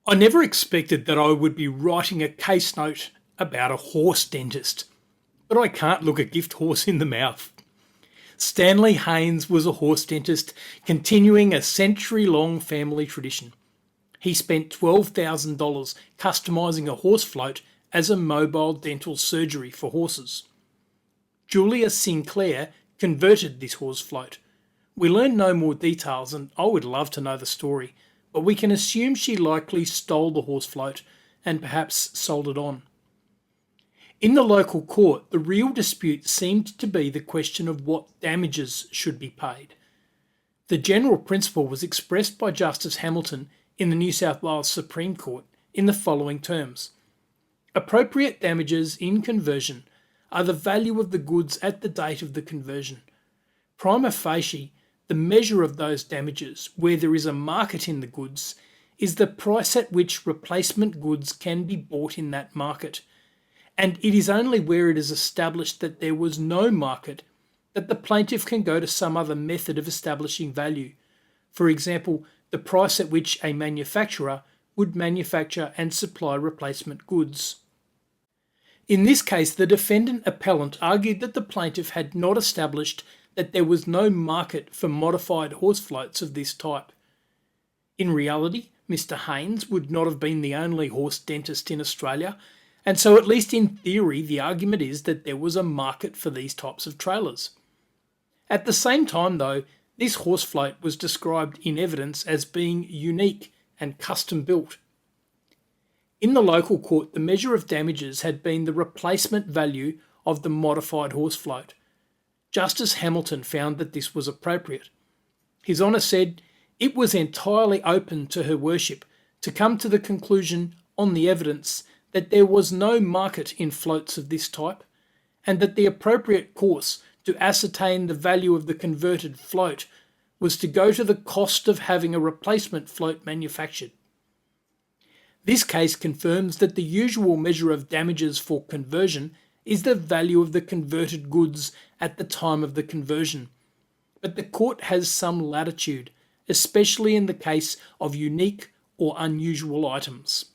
I never expected that I would be writing a case note about a horse dentist, but I can't look a gift horse in the mouth. Stanley Haynes was a horse dentist, continuing a century-long family tradition. He spent $12,000 customising a horse float as a mobile dental surgery for horses. Julia Sinclair converted this horse float. We learn no more details, and I would love to know the story, but we can assume she likely stole the horse float and perhaps sold it on. In the local court, the real dispute seemed to be the question of what damages should be paid. The general principle was expressed by Justice Hamilton in the New South Wales Supreme Court in the following terms. Appropriate damages in conversion are the value of the goods at the date of the conversion. Prima facie, the measure of those damages, where there is a market in the goods, is the price at which replacement goods can be bought in that market. And it is only where it is established that there was no market that the plaintiff can go to some other method of establishing value. For example, the price at which a manufacturer would manufacture and supply replacement goods. In this case, the defendant appellant argued that the plaintiff had not established that there was no market for modified horse floats of this type. In reality, Mr. Haynes would not have been the only horse dentist in Australia, and so at least in theory the argument is that there was a market for these types of trailers. At the same time though, this horse float was described in evidence as being unique and custom built. In the local court, the measure of damages had been the replacement value of the modified horse float. Justice Hamilton found that this was appropriate. His Honour said it was entirely open to Her Worship to come to the conclusion on the evidence that there was no market in floats of this type, and that the appropriate course to ascertain the value of the converted float was to go to the cost of having a replacement float manufactured. This case confirms that the usual measure of damages for conversion is the value of the converted goods at the time of the conversion. But the court has some latitude, especially in the case of unique or unusual items.